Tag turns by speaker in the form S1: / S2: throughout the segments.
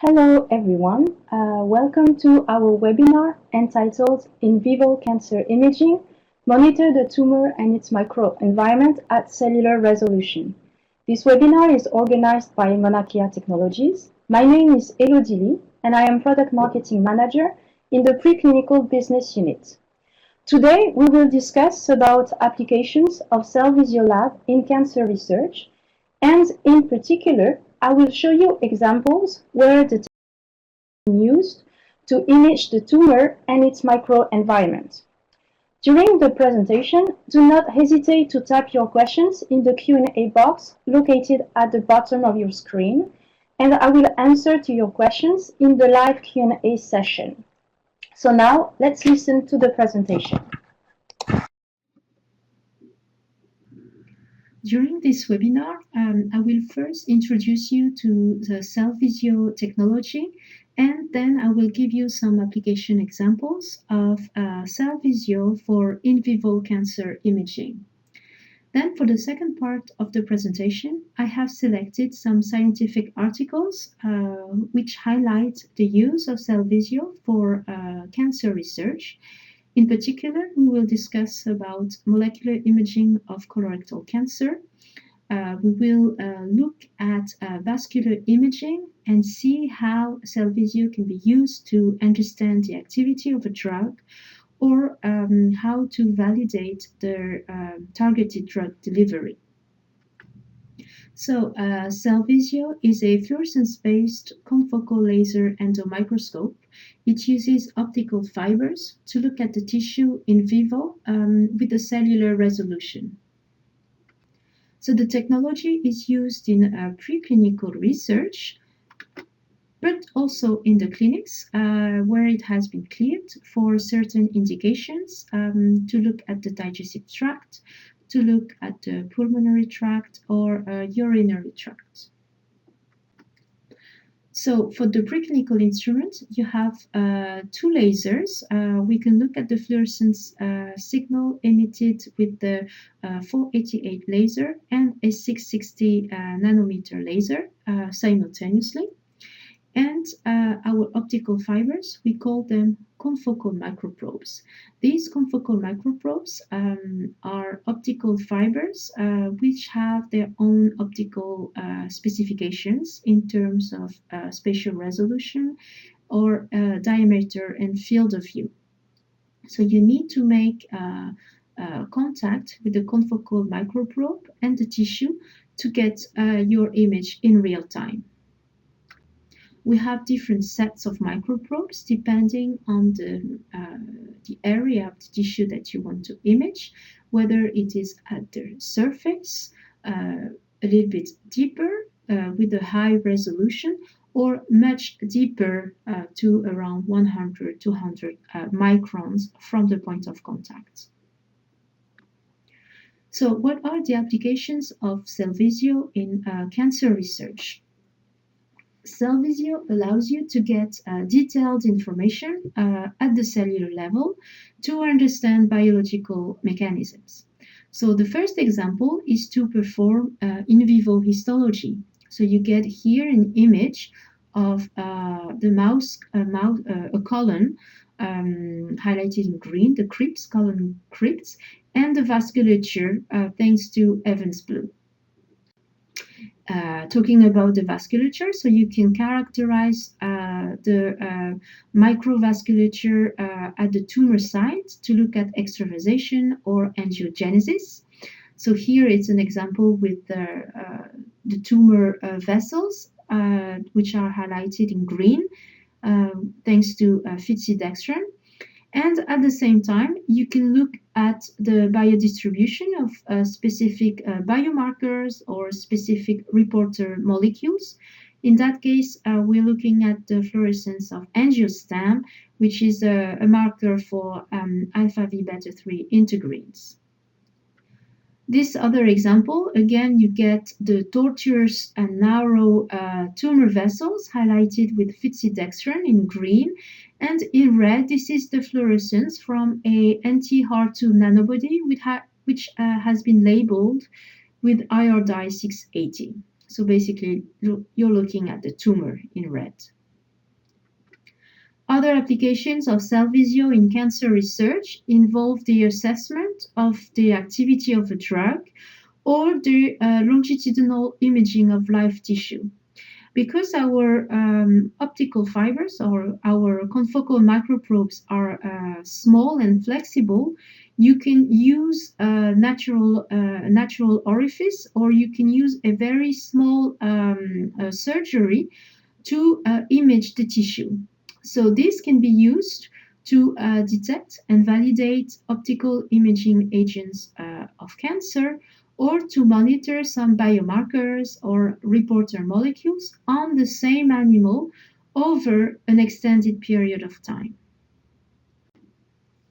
S1: Hello everyone, welcome to our webinar entitled In Vivo Cancer Imaging, Monitor the Tumor and its Microenvironment at Cellular Resolution. This webinar is organized by Mauna Kea Technologies. My name is Elodie Lee and I am Product Marketing Manager in the Preclinical Business Unit. Today we will discuss about applications of Cellvizio Lab in cancer research, and in particular I will show you examples where the technology is used to image the tumor and its microenvironment. During the presentation, do not hesitate to type your questions in the Q&A box located at the bottom of your screen, and I will answer to your questions in the live Q&A session. So now, let's listen to the presentation.
S2: During this webinar, I will first introduce you to the Cellvizio technology, and then I will give you some application examples of Cellvizio for in vivo cancer imaging. Then for the second part of the presentation, I have selected some scientific articles which highlight the use of Cellvizio for cancer research. In particular, we will discuss about molecular imaging of colorectal cancer. We will look at vascular imaging and see how Cellvizio can be used to understand the activity of a drug, or how to validate the targeted drug delivery. So Cellvizio is a fluorescence-based confocal laser endomicroscope. It uses optical fibers to look at the tissue in vivo with a cellular resolution. So the technology is used in preclinical research, but also in the clinics where it has been cleared for certain indications, to look at the digestive tract, to look at the pulmonary tract or urinary tract. So for the preclinical instrument, you have two lasers. We can look at the fluorescence signal emitted with the 488 laser and a 660 nanometer laser simultaneously. And our optical fibers, we call them confocal microprobes. These confocal microprobes are optical fibers which have their own optical specifications in terms of spatial resolution or diameter and field of view. So you need to make contact with the confocal microprobe and the tissue to get your image in real time. We have different sets of microprobes depending on the area of the tissue that you want to image, whether it is at the surface, a little bit deeper with a high resolution, or much deeper to around 100, 200 microns from the point of contact. So what are the applications of Cellvizio in cancer research? Cellvizio allows you to get detailed information at the cellular level to understand biological mechanisms. So the first example is to perform in vivo histology. So you get here an image of a colon highlighted in green, the crypts, colon crypts, and the vasculature thanks to Evans blue. Talking about the vasculature, so you can characterize the microvasculature at the tumor site to look at extravasation or angiogenesis. So here it's an example with the tumor vessels, which are highlighted in green, thanks to fitsidextrin. And at the same time, you can look at the biodistribution of specific biomarkers or specific reporter molecules. In that case, we're looking at the fluorescence of angiostem, which is a marker for alpha V beta 3 integrins. This other example, again, you get the tortuous and narrow tumor vessels highlighted with fitsidextrin in green, and in red, this is the fluorescence from a anti-HER2 nanobody which has been labeled with IRDI 680. So basically, you're looking at the tumor in red. Other applications of Cellvizio in cancer research involve the assessment of the activity of a drug or the longitudinal imaging of live tissue. Because our optical fibers or our confocal microprobes are small and flexible, you can use a natural orifice, or you can use a very small surgery to image the tissue. So this can be used to detect and validate optical imaging agents of cancer, or to monitor some biomarkers or reporter molecules on the same animal over an extended period of time.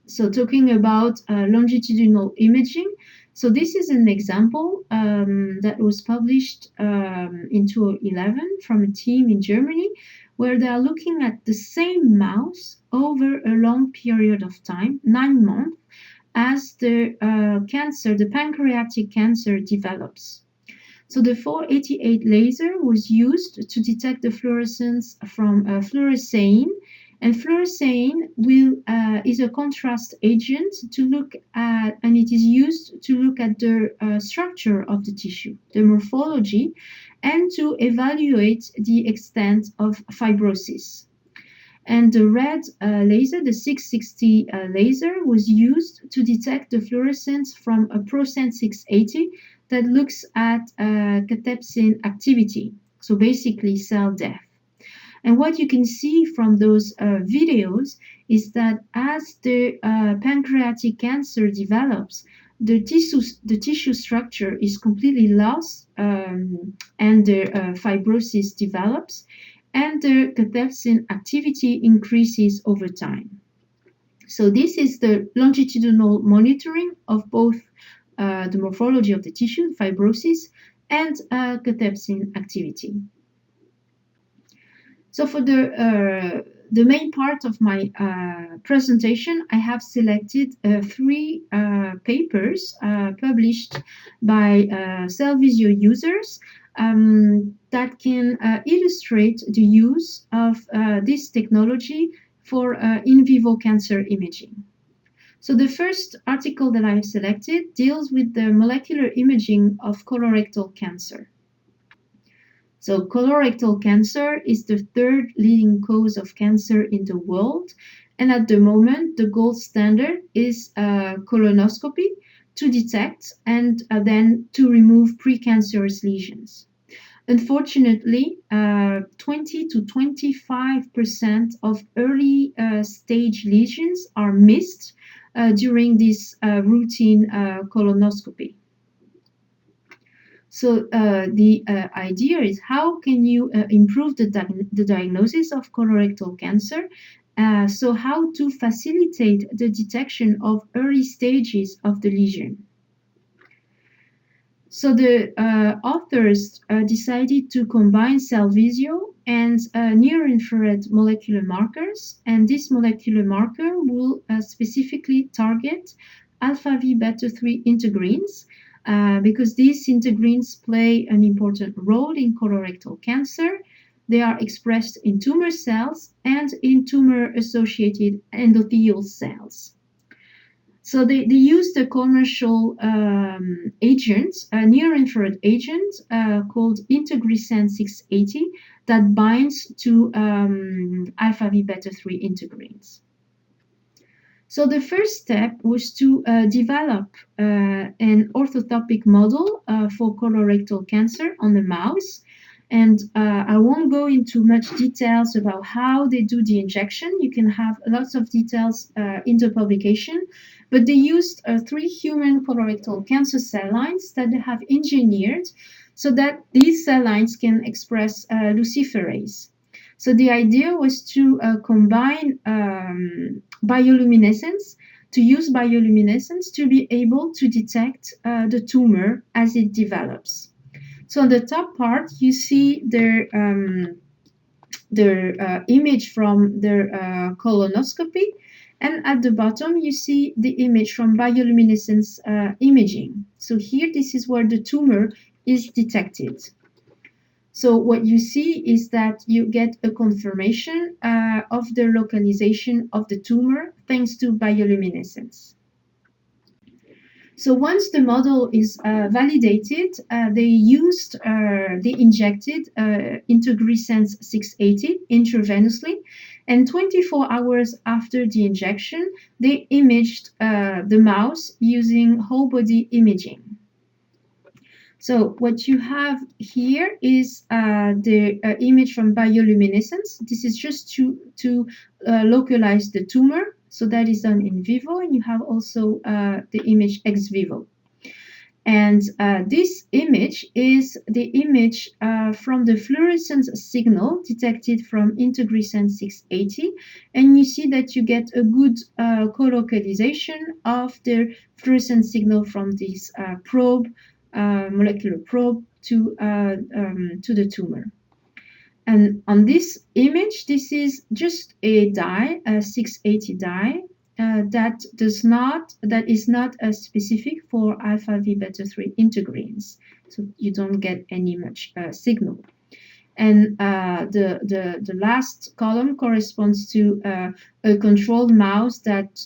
S2: So talking about longitudinal imaging, so this is an example that was published in 2011 from a team in Germany, where they are looking at the same mouse over a long period of time, 9 months, as the cancer, the pancreatic cancer, develops. So the 488 laser was used to detect the fluorescence from fluorescein, and fluorescein is a contrast agent to look at, and it is used to look at the structure of the tissue, the morphology, and to evaluate the extent of fibrosis. And the red laser, the 660 laser, was used to detect the fluorescence from a ProSense 680 that looks at cathepsin activity, so basically cell death. And what you can see from those videos is that as the pancreatic cancer develops, the tissue structure is completely lost, and the fibrosis develops, and the cathepsin activity increases over time. So this is the longitudinal monitoring of both the morphology of the tissue, fibrosis, and cathepsin activity. So for the main part of my presentation, I have selected 3 papers published by Cellvizio users that can illustrate the use of this technology for in vivo cancer imaging. So the first article that I have selected deals with the molecular imaging of colorectal cancer. So colorectal cancer is the 3rd leading cause of cancer in the world, and at the moment the gold standard is colonoscopy to detect and then to remove precancerous lesions. Unfortunately, 20 to 25% of early stage lesions are missed during this routine colonoscopy. So the idea is, how can you improve the diagnosis of colorectal cancer? So how to facilitate the detection of early stages of the lesion. So the authors decided to combine Cellvizio and near-infrared molecular markers, and this molecular marker will specifically target alpha V beta 3 integrins, because these integrins play an important role in colorectal cancer. They are expressed in tumor cells and in tumor-associated endothelial cells. So they used a commercial agent, a near-infrared agent called Integrisan 680 that binds to alpha V beta 3 integrins. So the first step was to develop an orthotopic model for colorectal cancer on the mouse. And I won't go into much details about how they do the injection. You can have lots of details in the publication. But they used 3 human colorectal cancer cell lines that they have engineered so that these cell lines can express luciferase. So the idea was to combine bioluminescence, to use bioluminescence to be able to detect the tumor as it develops. So on the top part, you see their image from their colonoscopy, and at the bottom, you see the image from bioluminescence imaging. So here, this is where the tumor is detected. So what you see is that you get a confirmation of the localization of the tumor thanks to bioluminescence. So once the model is validated, they injected Integrisense 680 intravenously, and 24 hours after the injection, they imaged the mouse using whole body imaging. So what you have here is the image from bioluminescence. This is just to localize the tumor. So that is done in vivo, and you have also the image ex vivo. And this image is the image from the fluorescence signal detected from Integrisense 680. And you see that you get a good co-localization of the fluorescence signal from this probe, molecular probe, to the tumor. And on this image, this is just a dye, a 680 dye, that is not specific for alpha V beta 3 integrins, so you don't get any much signal. And the last column corresponds to a controlled mouse that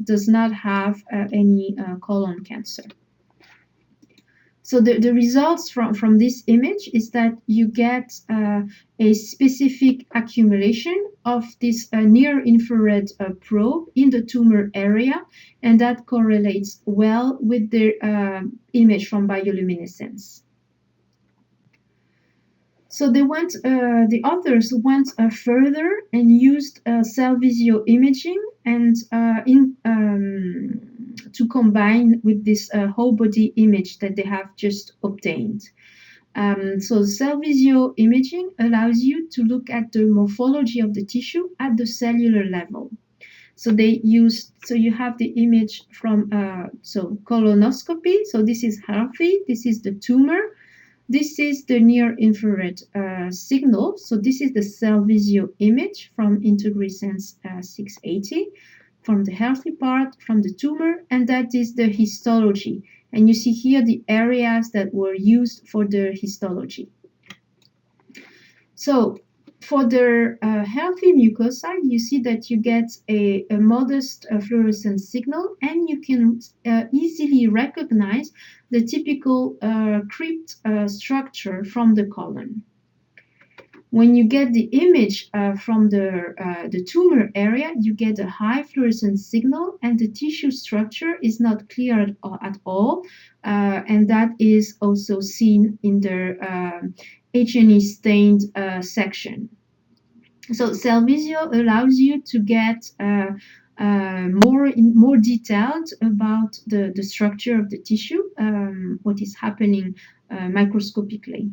S2: does not have any colon cancer. So the results from this image is that you get a specific accumulation of this near-infrared probe in the tumor area, and that correlates well with the image from bioluminescence. So the authors went further and used Cellvizio imaging and to combine with this whole body image that they have just obtained. So Cellvizio imaging allows you to look at the morphology of the tissue at the cellular level. So you have the image from colonoscopy. So this is healthy. This is the tumor. This is the near-infrared signal. So this is the Cellvizio image from Integrisense 680 from the healthy part, from the tumor, and that is the histology. And you see here the areas that were used for the histology. So for the healthy mucosa, you see that you get a modest fluorescent signal, and you can easily recognize the typical crypt structure from the colon. When you get the image from the tumor area, you get a high fluorescent signal, and the tissue structure is not clear at all, and that is also seen in the H&E stained section. So Cellvizio allows you to get more detailed about the structure of the tissue, what is happening microscopically.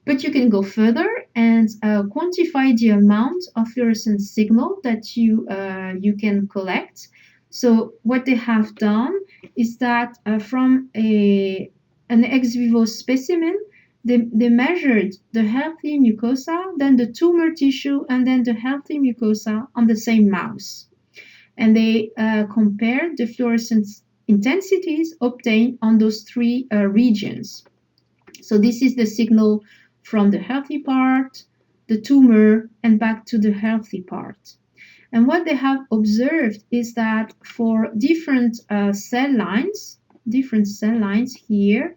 S2: But you can go further and quantify the amount of fluorescent signal that you can collect. So what they have done is that from an ex vivo specimen, they measured the healthy mucosa, then the tumor tissue, and then the healthy mucosa on the same mouse. And they compared the fluorescence intensities obtained on those three regions. So this is the signal from the healthy part, the tumor, and back to the healthy part. And what they have observed is that for different cell lines here,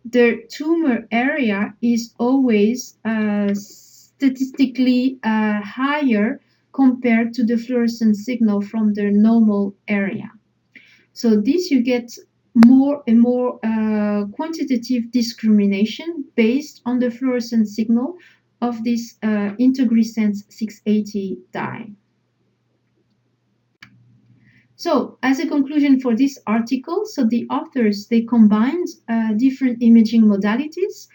S2: the tumor area is always statistically higher compared to the fluorescent signal from the normal area. So this you get more and more quantitative discrimination based on the fluorescent signal of this Integrisense 680 dye. So as a conclusion for this article, so the authors, they combined different imaging modalities.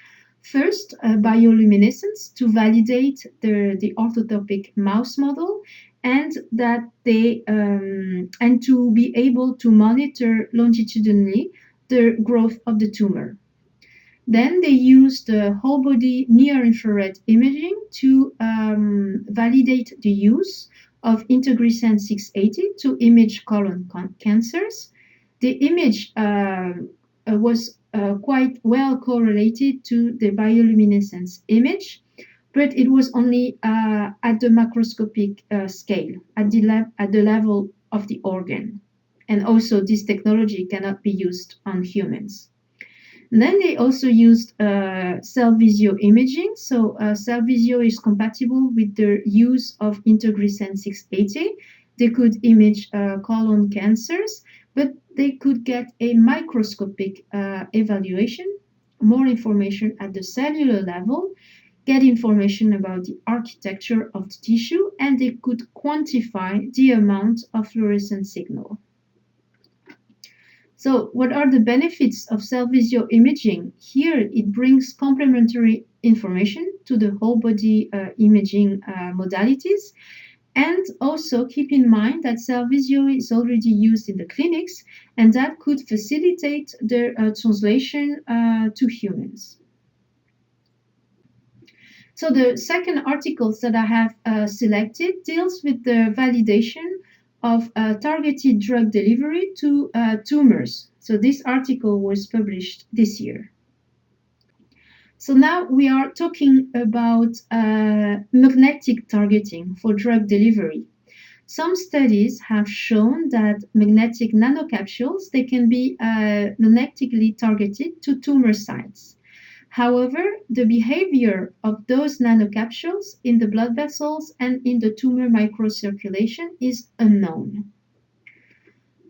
S2: First, bioluminescence to validate the orthotopic mouse model, and that they and to be able to monitor longitudinally the growth of the tumor. Then they used the whole body near-infrared imaging to validate the use of Integrisense 680 to image colon cancers. The image was quite well correlated to the bioluminescence image, but it was only at the macroscopic scale, at the level of the organ. And also, this technology cannot be used on humans. And then they also used Cellvizio imaging. So Cellvizio is compatible with the use of Integrisen 680. They could image colon cancers, but they could get a microscopic evaluation, more information at the cellular level, get information about the architecture of the tissue, and they could quantify the amount of fluorescent signal. So what are the benefits of Cellvizio imaging? Here it brings complementary information to the whole body imaging modalities. And also keep in mind that Cellvizio is already used in the clinics, and that could facilitate the translation to humans. So the second articles that I have selected deals with the validation of targeted drug delivery to tumors. So this article was published this year. So now we are talking about magnetic targeting for drug delivery. Some studies have shown that magnetic nanocapsules, they can be magnetically targeted to tumor sites. However, the behavior of those nanocapsules in the blood vessels and in the tumor microcirculation is unknown.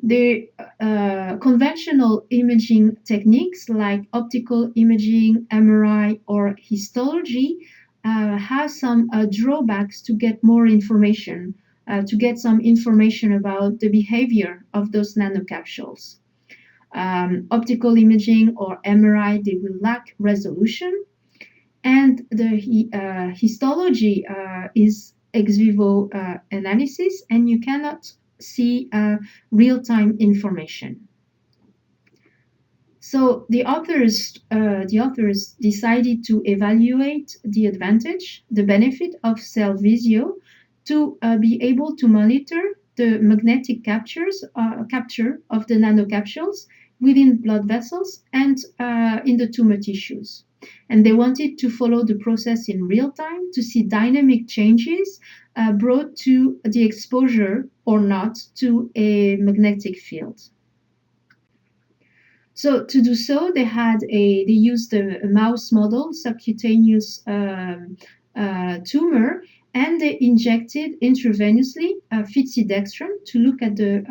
S2: The conventional imaging techniques like optical imaging, MRI, or histology have some drawbacks to get more information, to get some information about the behavior of those nanocapsules. Optical imaging or MRI, they will lack resolution, and the histology is ex vivo analysis, and you cannot see real-time information. So the authors decided to evaluate the advantage, the benefit of Cellvizio to be able to monitor the magnetic capture of the nanocapsules within blood vessels and in the tumor tissues. And they wanted to follow the process in real time to see dynamic changes brought to the exposure or not to a magnetic field. So to do so, they used a mouse model, subcutaneous tumor, and they injected intravenously fitsidextrin to look at the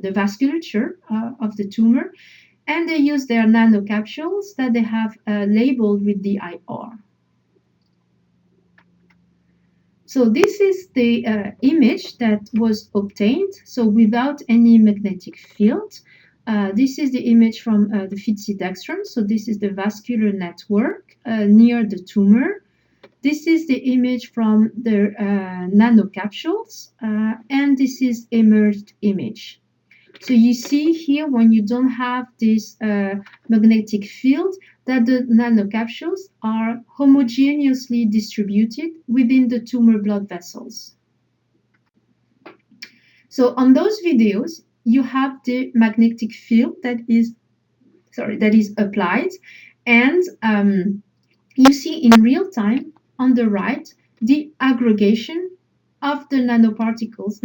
S2: vasculature of the tumor, and they used their nanocapsules that they have labeled with the IR. So this is the image that was obtained, so without any magnetic field. This is the image from the fitsidextrin, so this is the vascular network near the tumor. This is the image from the nanocapsules, and this is emerged image. So you see here, when you don't have this magnetic field, that the nanocapsules are homogeneously distributed within the tumor blood vessels. So on those videos, you have the magnetic field that is applied, and you see in real time on the right the aggregation of the nanocapsules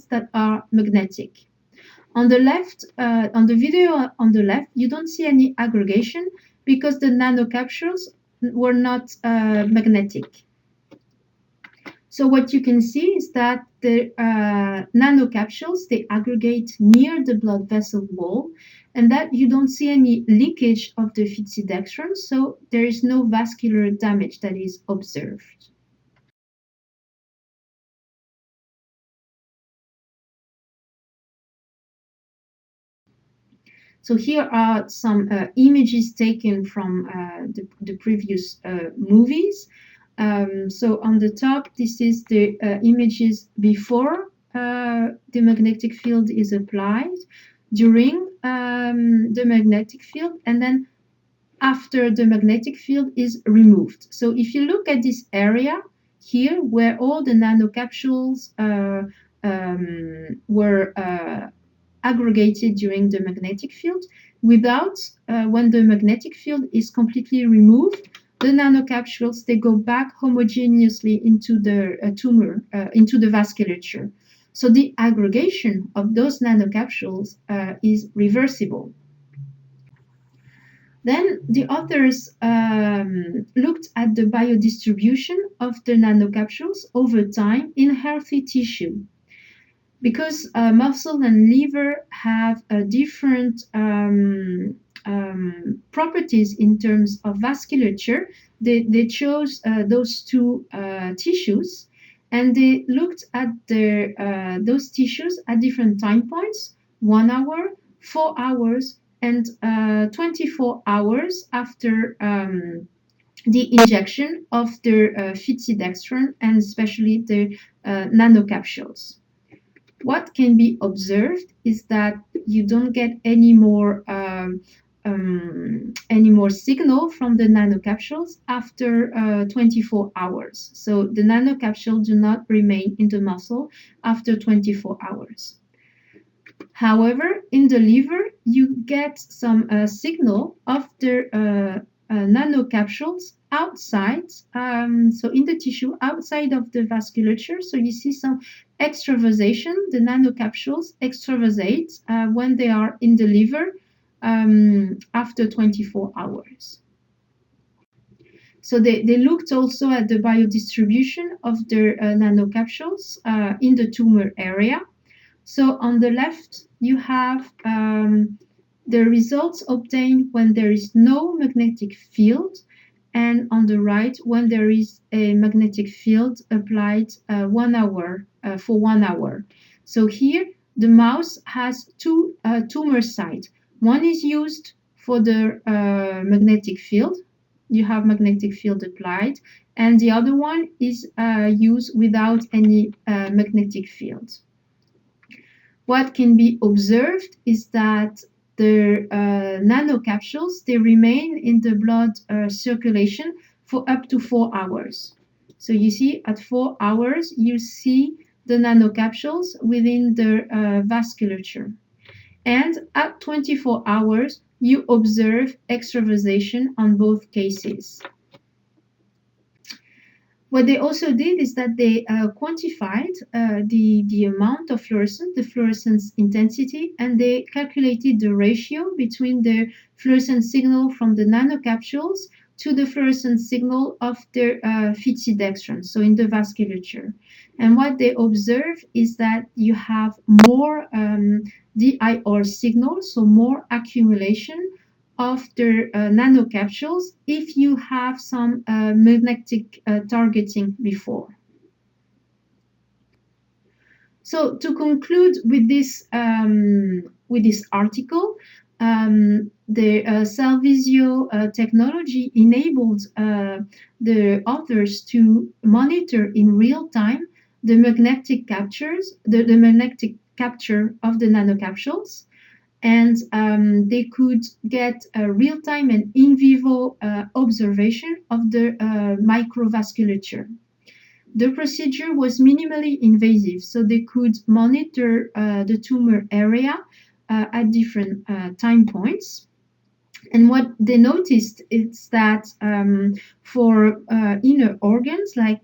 S2: that are magnetic. On the left, on the video on the left, you don't see any aggregation because the nanocapsules were not magnetic. So what you can see is that the nanocapsules, they aggregate near the blood vessel wall, and that you don't see any leakage of the fitsidextrin, so there is no vascular damage that is observed. So here are some images taken from the previous movies. So on the top, this is the images before the magnetic field is applied, during the magnetic field, and then after the magnetic field is removed. So if you look at this area here where all the nanocapsules were aggregated during the magnetic field. Without, when the magnetic field is completely removed, the nanocapsules, they go back homogeneously into the tumor, into the vasculature. So the aggregation of those nanocapsules is reversible. Then the authors looked at the biodistribution of the nanocapsules over time in healthy tissue. Because muscle and liver have different properties in terms of vasculature, they chose those two tissues, and they looked at those tissues at different time points: 1 hour, 4 hours, and 24 hours after the injection of the phytidextrin, and especially the nanocapsules. What can be observed is that you don't get any more signal from the nanocapsules after 24 hours. So the nanocapsule do not remain in the muscle after 24 hours. However, in the liver, you get some signal of the nanocapsules outside, so in the tissue outside of the vasculature. So you see some extravasation. The nanocapsules extravasate when they are in the liver after 24 hours. So they looked also at the biodistribution of the nanocapsules in the tumor area. So on the left, you have the results obtained when there is no magnetic field, and on the right, when there is a magnetic field applied 1 hour for 1 hour. So here, the mouse has two tumor sites. One is used for the magnetic field. You have magnetic field applied, and the other one is used without any magnetic field. What can be observed is that the nanocapsules, they remain in the blood circulation for up to 4 hours. So you see at 4 hours, you see the nanocapsules within the vasculature. And at 24 hours, you observe extravasation on both cases. What they also did is that they quantified the amount of fluorescence, the fluorescence intensity, and they calculated the ratio between the fluorescent signal from the nanocapsules to the fluorescent signal of the phytidextrin, so in the vasculature. And what they observe is that you have more DIR signals, so more accumulation of the nanocapsules if you have some magnetic targeting before. So to conclude with this article, the Cellvizio technology enabled the authors to monitor in real time the magnetic captures, the magnetic capture of the nanocapsules. And they could get a real-time and in vivo observation of the microvasculature. The procedure was minimally invasive, so they could monitor the tumor area at different time points. And what they noticed is that for inner organs like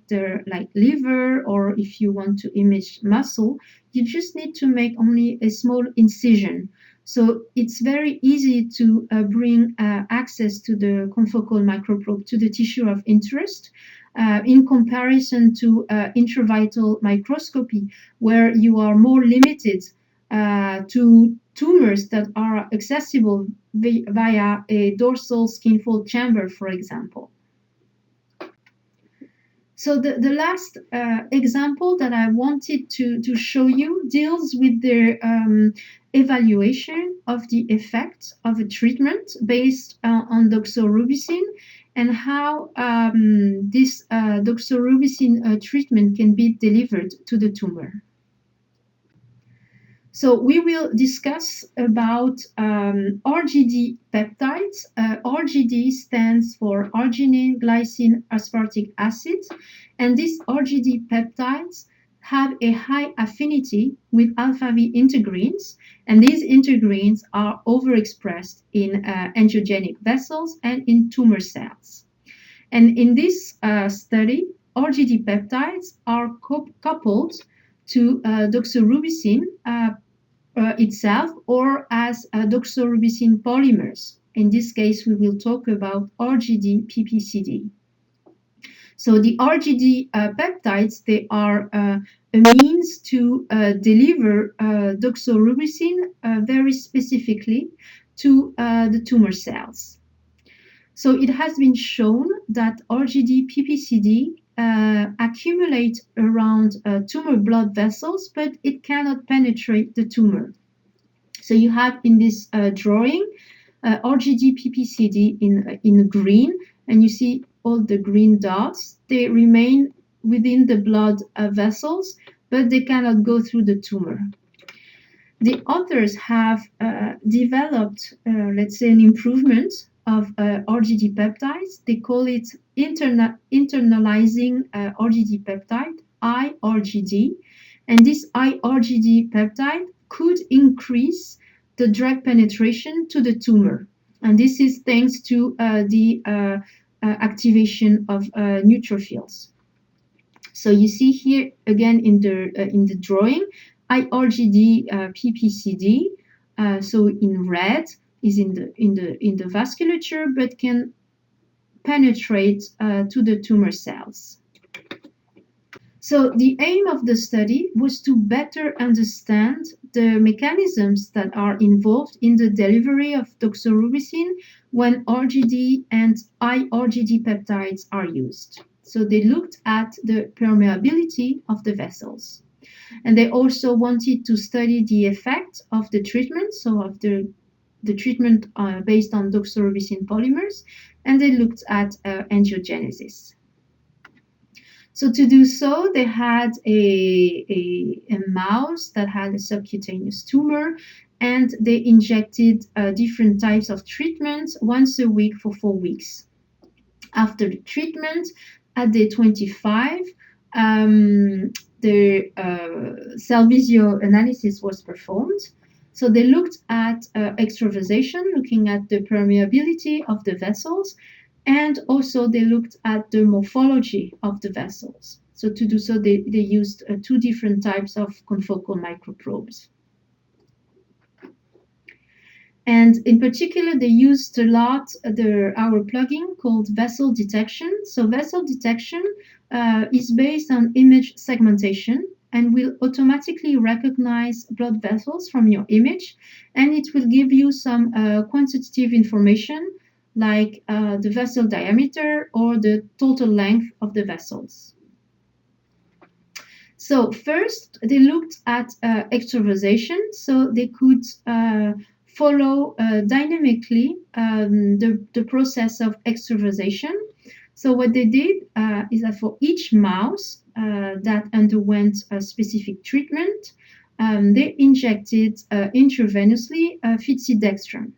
S2: liver, or if you want to image muscle, you just need to make only a small incision. So it's very easy to bring access to the confocal microprobe to the tissue of interest in comparison to intravital microscopy, where you are more limited to tumors that are accessible via a dorsal skinfold chamber, for example. So the last example that I wanted to show you deals with the evaluation of the effect of a treatment based on doxorubicin, and how this doxorubicin treatment can be delivered to the tumor. So we will discuss about RGD peptides. RGD stands for arginine glycine aspartic acid, and these RGD peptides, have a high affinity with alpha V integrins, and these integrins are overexpressed in angiogenic vessels and in tumor cells. And in this study, RGD peptides are coupled to doxorubicin itself or as doxorubicin polymers. In this case, we will talk about RGD PPCD. So the RGD peptides, they are a means to deliver doxorubicin very specifically to the tumor cells. So it has been shown that RGD PPCD accumulate around tumor blood vessels, but it cannot penetrate the tumor. So you have in this drawing RGD PPCD in green, and you see all the green dots. They remain within the blood vessels, but they cannot go through the tumor. The authors have developed, let's say, an improvement of RGD peptides. They call it internalizing RGD peptide, IRGD. And this IRGD peptide could increase the drug penetration to the tumor. And this is thanks to the activation of neutrophils. So you see here again in the drawing, IRGD PPCD. So in red is in the vasculature, but can penetrate to the tumor cells. So the aim of the study was to better understand the mechanisms that are involved in the delivery of doxorubicin when RGD and IRGD peptides are used. So they looked at the permeability of the vessels. And they also wanted to study the effect of the treatment, so of the treatment based on doxorubicin polymers, and they looked at angiogenesis. So to do so, they had a mouse that had a subcutaneous tumor, and they injected different types of treatments once a week for 4 weeks. After the treatment, at day 25, the Cellvizio analysis was performed. So they looked at extravasation, looking at the permeability of the vessels, and also they looked at the morphology of the vessels. So to do so, they used 2 different types of confocal microprobes. And in particular, they used a lot our plugin called vessel detection. So vessel detection is based on image segmentation and will automatically recognize blood vessels from your image, and it will give you some quantitative information like the vessel diameter or the total length of the vessels. So first, they looked at extravasation, so they could follow dynamically the process of extravasation. So what they did is that for each mouse that underwent a specific treatment, they injected intravenously fitsidextran.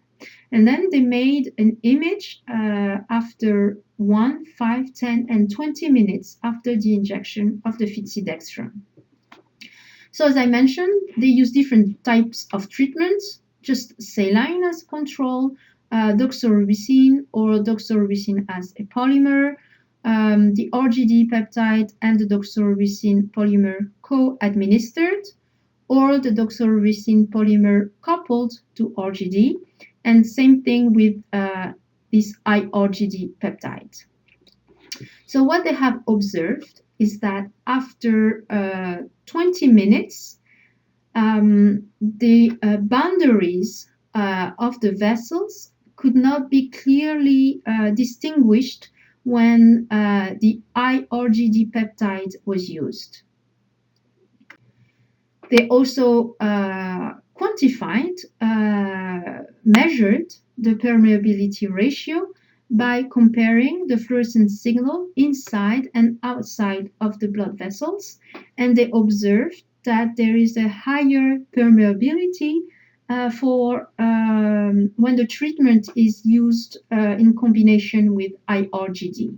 S2: And then they made an image after 1, 5, 10, and 20 minutes after the injection of the fitsidextran. So as I mentioned, they use different types of treatments, just saline as control, doxorubicin or doxorubicin as a polymer, the RGD peptide and the doxorubicin polymer co-administered, or the doxorubicin polymer coupled to RGD, and same thing with this IRGD peptide. So what they have observed is that after 20 minutes, the boundaries of the vessels could not be clearly distinguished when the IRGD peptide was used. They also quantified, measured the permeability ratio by comparing the fluorescent signal inside and outside of the blood vessels, and they observed that there is a higher permeability for when the treatment is used in combination with IRGD.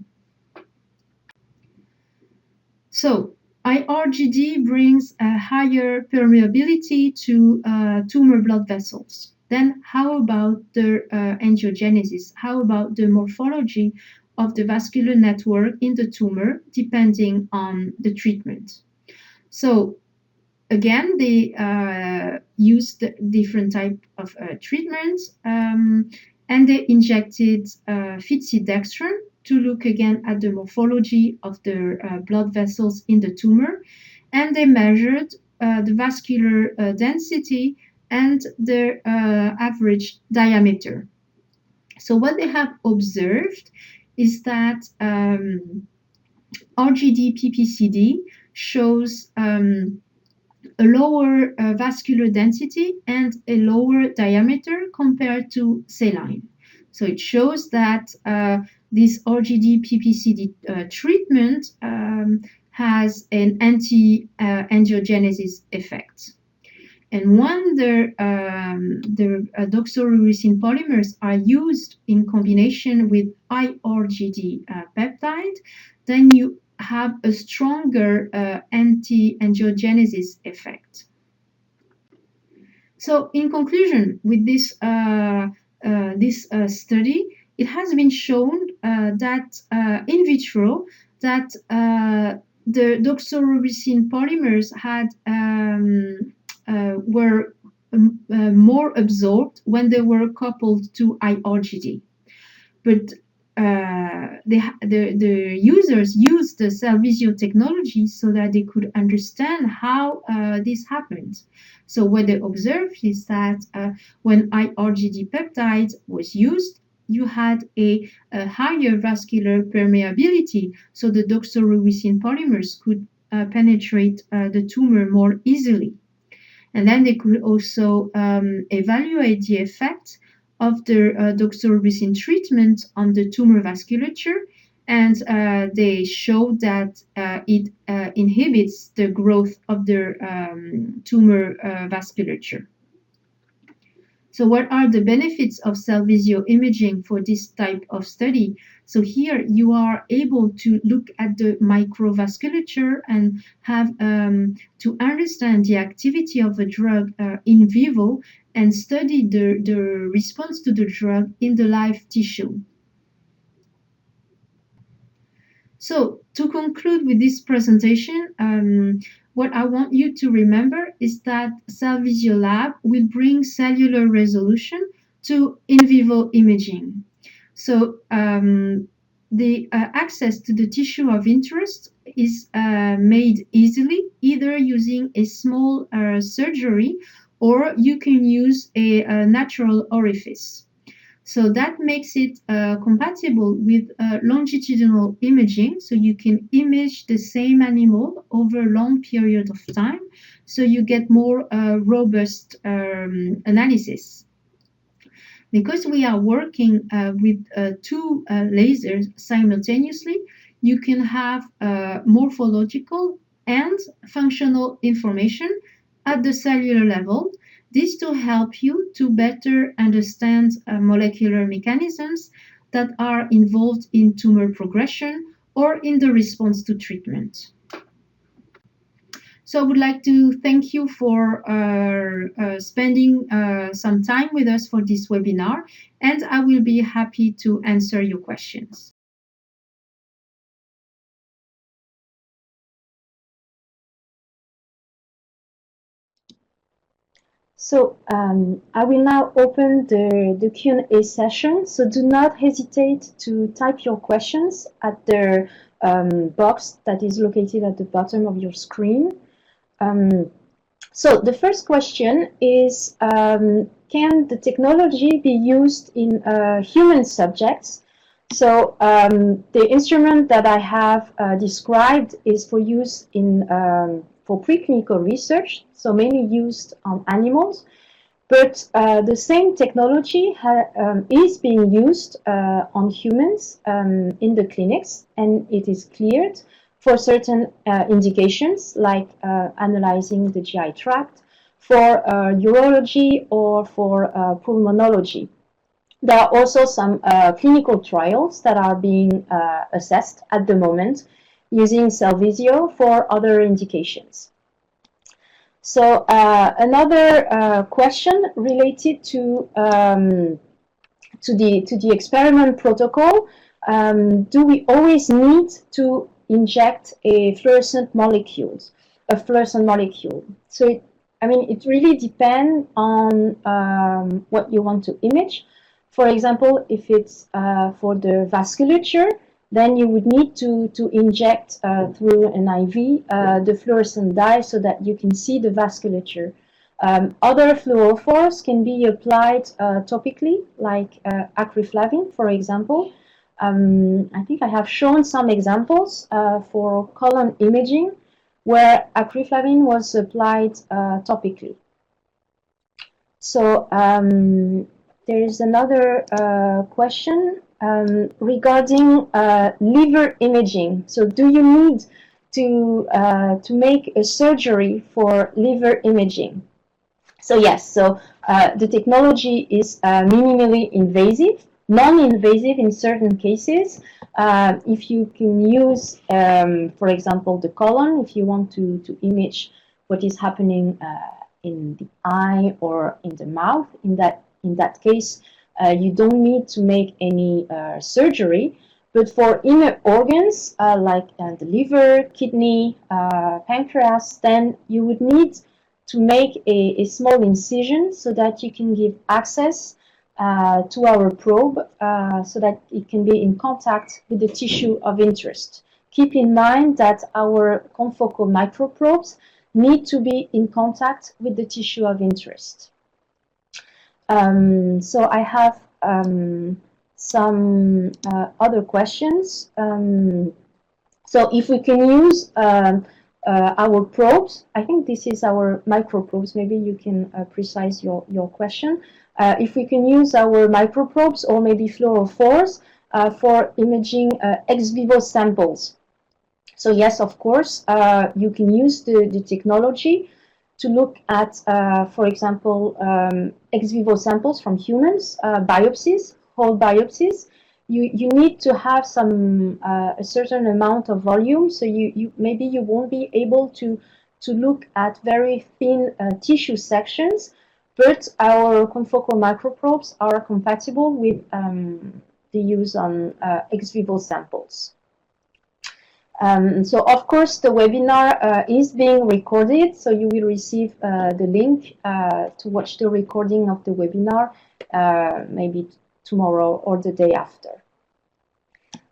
S2: So IRGD brings a higher permeability to tumor blood vessels. Then how about the angiogenesis? How about the morphology of the vascular network in the tumor depending on the treatment? So again, they used different type of treatments, and they injected fitsidextrin to look again at the morphology of the blood vessels in the tumor, and they measured the vascular density and the average diameter. So what they have observed is that RGD-PPCD shows a lower vascular density and a lower diameter compared to saline. So it shows that this RGD-PPCD treatment has an anti-angiogenesis effect. And when the doxorubicin polymers are used in combination with IRGD peptide, then you have a stronger anti-angiogenesis effect. So in conclusion, with this study, it has been shown that in vitro that the doxorubicin polymers were more absorbed when they were coupled to IRGD. But the users used the Cellvizio technology so that they could understand how this happened. So what they observed is that when IRGD peptide was used, you had a higher vascular permeability, so the doxorubicin polymers could penetrate the tumor more easily. And then they could also evaluate the effect of the doxorubicin treatment on the tumor vasculature, and they showed that it inhibits the growth of the tumor vasculature. So what are the benefits of Cellvizio imaging for this type of study? So here you are able to look at the microvasculature and have to understand the activity of a drug in vivo and study the response to the drug in the live tissue. So to conclude with this presentation, what I want you to remember is that Cellvizio Lab will bring cellular resolution to in vivo imaging. So the access to the tissue of interest is made easily, either using a small surgery or you can use a natural orifice. So that makes it compatible with longitudinal imaging, so you can image the same animal over a long period of time, so you get more robust analysis. Because we are working with two lasers simultaneously, you can have morphological and functional information at the cellular level. This to help you to better understand molecular mechanisms that are involved in tumor progression or in the response to treatment. So I would like to thank you for spending some time with us for this webinar, and I will be happy to answer your questions.
S1: So I will now open the Q&A session. So do not hesitate to type your questions at the box that is located at the bottom of your screen. So the first question is, can the technology be used in human subjects? So the instrument that I have described is for use in for preclinical research, so mainly used on animals. But the same technology is being used on humans in the clinics, and it is cleared for certain indications, like analyzing the GI tract, for urology or for pulmonology. There are also some clinical trials that are being assessed at the moment, using Cellvizio for other indications. So another question related to the experiment protocol. Do we always need to inject a fluorescent molecule? So it really depends on what you want to image. For example, if it's for the vasculature, then you would need to inject through an IV the fluorescent dye so that you can see the vasculature. Other fluorophores can be applied topically, like acrylflavine, for example. I think I have shown some examples for colon imaging where acrylflavine was applied topically. So there is another question regarding liver imaging. So do you need to make a surgery for liver imaging? So yes, so the technology is minimally invasive, non-invasive in certain cases. If you can use, for example, the colon, if you want to image what is happening in the eye or in the mouth, in that case, you don't need to make any surgery. But for inner organs like the liver, kidney, pancreas, then you would need to make a small incision so that you can give access to our probe so that it can be in contact with the tissue of interest. Keep in mind that our confocal microprobes need to be in contact with the tissue of interest. So I have some other questions. So if we can use our probes, I think this is our microprobes. Maybe you can precise your question. If we can use our microprobes or maybe fluorophores for imaging ex vivo samples. So yes, of course, you can use the technology to look at, for example, ex vivo samples from humans, biopsies, whole biopsies. You need to have some a certain amount of volume, so maybe you won't be able to look at very thin tissue sections, but our confocal microprobes are compatible with the use on ex vivo samples. So of course the webinar is being recorded, so you will receive the link to watch the recording of the webinar maybe tomorrow or the day after.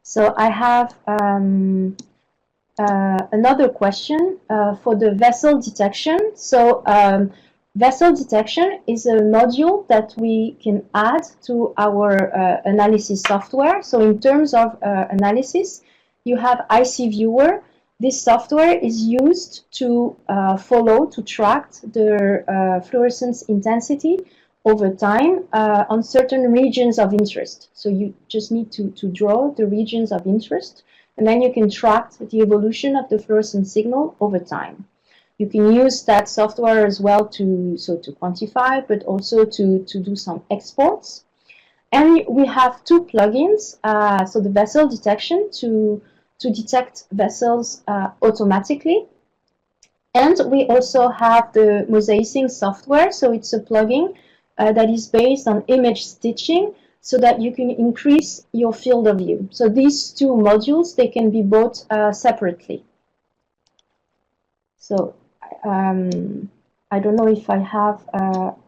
S1: So I have another question for the vessel detection. So vessel detection is a module that we can add to our analysis software. So in terms of analysis, you have IC Viewer. This software is used to track the fluorescence intensity over time on certain regions of interest. So you just need to draw the regions of interest, and then you can track the evolution of the fluorescent signal over time. You can use that software as well to quantify, but also to do some exports. And we have two plugins, so the vessel detection to detect vessels automatically. And we also have the mosaicing software, so it's a plugin that is based on image stitching so that you can increase your field of view. So these two modules, they can be bought separately. So I don't know if I have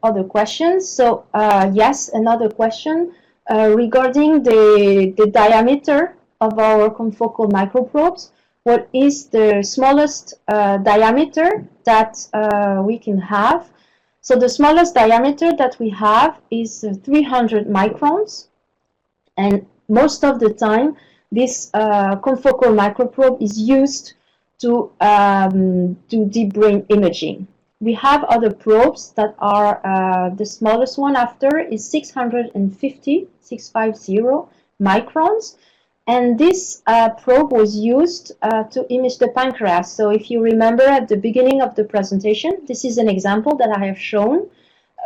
S1: other questions. So yes, another question regarding the diameter of our confocal microprobes. What is the smallest diameter that we can have? So the smallest diameter that we have is 300 microns, and most of the time this confocal microprobe is used to do deep brain imaging. We have other probes that are the smallest one after is 650 microns, and this probe was used to image the pancreas. So if you remember at the beginning of the presentation, this is an example that I have shown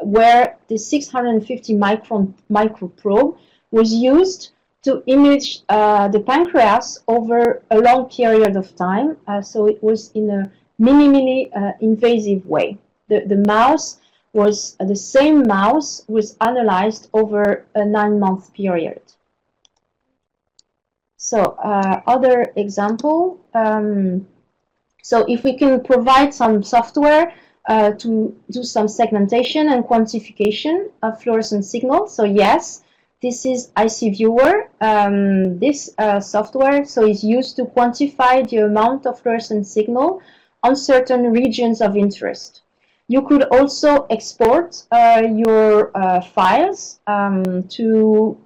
S1: where the 650 micron microprobe was used to image the pancreas over a long period of time. So it was in a minimally invasive way. The mouse was the same mouse was analyzed over a 9-month period. So other example. So if we can provide some software to do some segmentation and quantification of fluorescent signals. So yes, this is ICViewer. This software is used to quantify the amount of fluorescent signal on certain regions of interest. You could also export your files to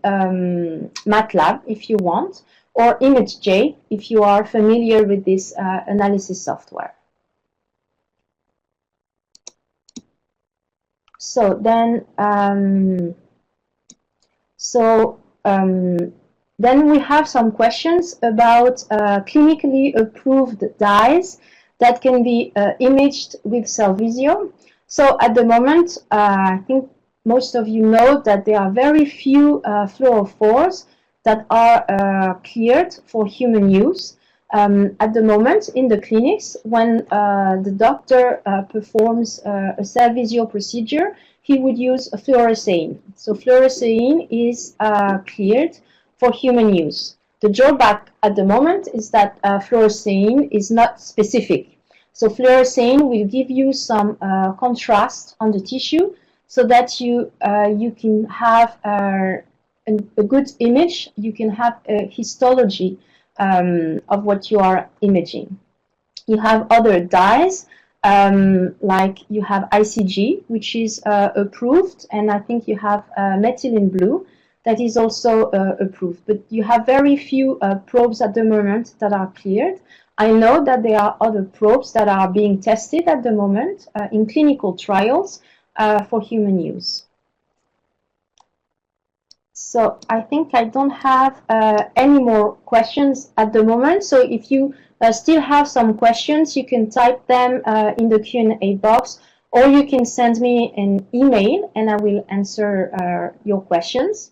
S1: MATLAB if you want, or ImageJ if you are familiar with this analysis software. So then, then we have some questions about clinically approved dyes that can be imaged with Cellvizio. So at the moment, I think most of you know that there are very few fluorophores that are cleared for human use. At the moment in the clinics, when the doctor performs a Cellvizio procedure, he would use a fluorescein. So fluorescein is cleared for human use. The drawback at the moment is that fluorescein is not specific. So fluorescein will give you some contrast on the tissue so that you can have a good image. You can have a histology of what you are imaging. You have other dyes, like you have ICG, which is approved, and I think you have methylene blue that is also approved. But you have very few probes at the moment that are cleared. I know that there are other probes that are being tested at the moment in clinical trials for human use. So I think I don't have any more questions at the moment. So if you still have some questions, you can type them in the Q&A box, or you can send me an email and I will answer your questions.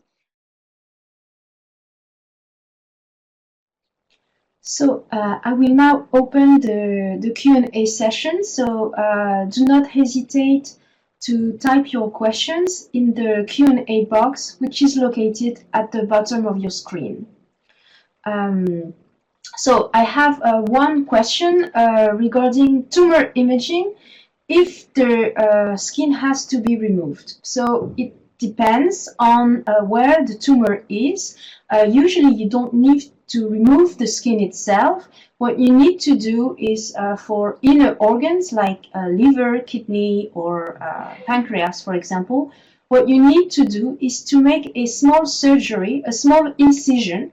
S1: So I will now open the Q&A session. So do not hesitate to type your questions in the Q&A box, which is located at the bottom of your screen. So I have one question regarding tumor imaging if the skin has to be removed. So it depends on where the tumor is. Usually you don't need to remove the skin itself. What you need to do is for inner organs like liver, kidney, or pancreas, for example, what you need to do is to make a small surgery, a small incision,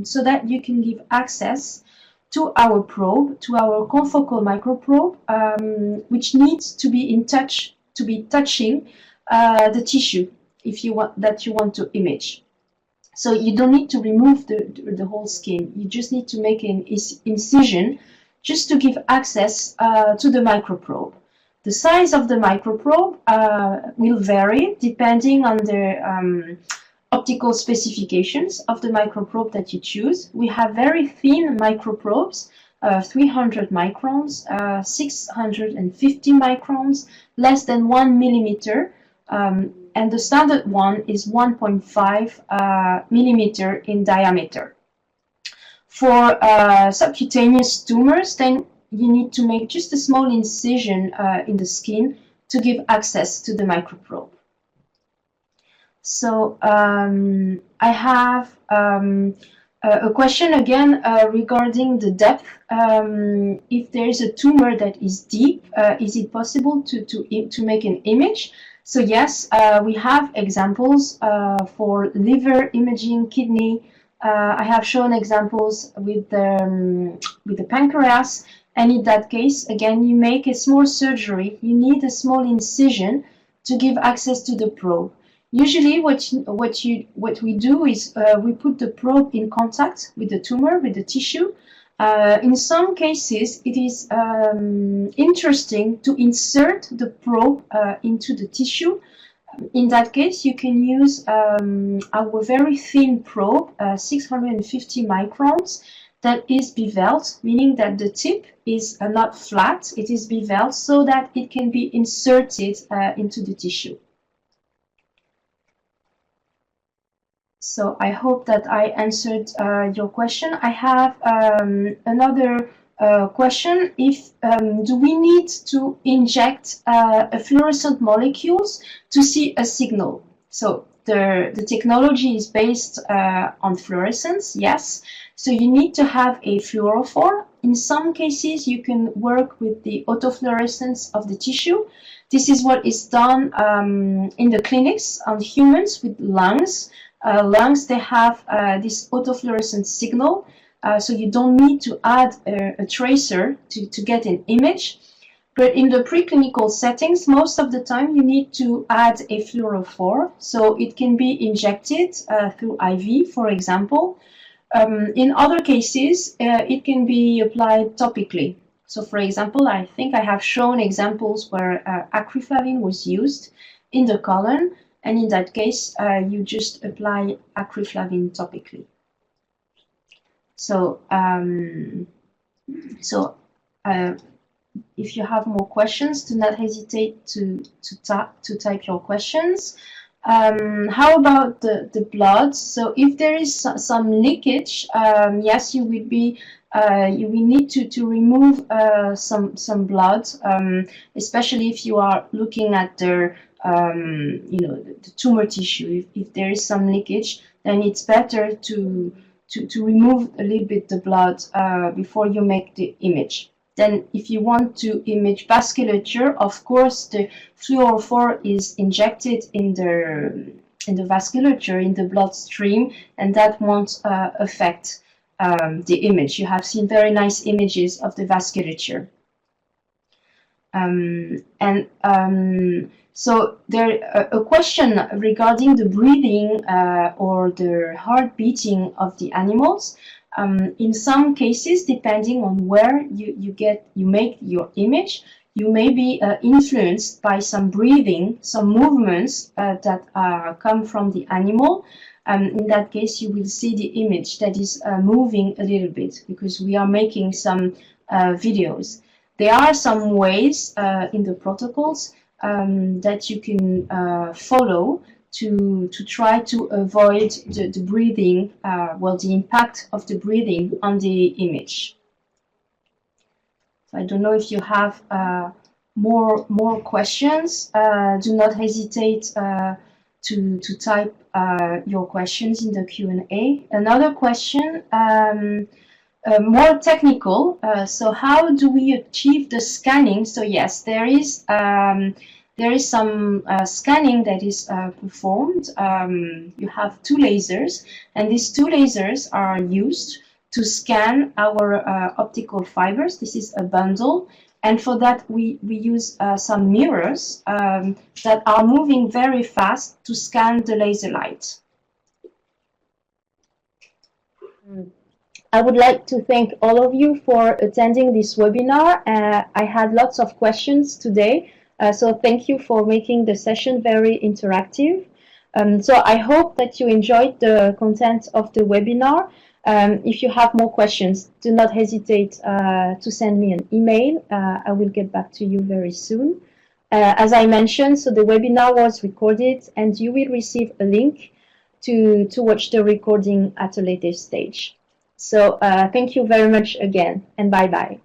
S1: so that you can give access to our probe, to our confocal microprobe, which needs to be in touch, to be touching the tissue if you want that you want to image. So you don't need to remove the whole skin. You just need to make an incision just to give access to the microprobe. The size of the microprobe will vary depending on the optical specifications of the microprobe that you choose. We have very thin microprobes, 300 microns, 650 microns, less than 1 millimeter. And the standard one is 1.5 millimeter in diameter. For subcutaneous tumors, then you need to make just a small incision in the skin to give access to the microprobe. So I have a question again regarding the depth. If there is a tumor that is deep, is it possible to make an image? So yes, we have examples for liver imaging, kidney. I have shown examples with the pancreas, and in that case, again, you make a small surgery. You need a small incision to give access to the probe. Usually, what we do is we put the probe in contact with the tumor, with the tissue. In some cases, it is interesting to insert the probe into the tissue
S3: In that case, you can use our very thin probe, 650 microns, that is beveled, meaning that the tip is not flat, it is beveled so that it can be inserted into the tissue. So I hope that I answered your question. I have another question. Do we need to inject fluorescent molecules to see a signal? So the technology is based on fluorescence, yes. So you need to have a fluorophore. In some cases, you can work with the autofluorescence of the tissue. This is what is done in the clinics on humans with lungs. Lungs, they have this autofluorescent signal, so you don't need to add a tracer to get an image. But in the preclinical settings, most of the time you need to add a fluorophore, so it can be injected through IV, for example. In other cases, it can be applied topically. So for example, I think I have shown examples where acryflavine was used in the colon, and in that case, you just apply acryflavine topically. So, if you have more questions, do not hesitate to type your questions. How about the blood? So if there is some leakage, yes, you will need to remove some blood, especially if you are looking at the the tumor tissue. If there is some leakage, then it's better to remove a little bit the blood before you make the image. Then if you want to image vasculature, of course the fluorophore is injected in the vasculature, in the bloodstream, and that won't affect the image. You have seen very nice images of the vasculature. So there a question regarding the breathing or the heart beating of the animals. In some cases, depending on where you make your image, you may be influenced by some breathing, some movements that come from the animal. In that case, you will see the image that is moving a little bit because we are making some videos. There are some ways in the protocols that you can follow to try to avoid the breathing, the impact of the breathing on the image. So I don't know if you have more questions. Do not hesitate to type your questions in the Q&A. Another question, more technical. So how do we achieve the scanning? So yes, there is some scanning that is performed. You have two lasers, and these two lasers are used to scan our optical fibers. This is a bundle, and for that we use some mirrors that are moving very fast to scan the laser light. I would like to thank all of you for attending this webinar. I had lots of questions today. So thank you for making the session very interactive. So I hope that you enjoyed the content of the webinar. If you have more questions, do not hesitate to send me an email. I will get back to you very soon. As I mentioned, so the webinar was recorded and you will receive a link to watch the recording at a later stage. So thank you very much again, and bye-bye.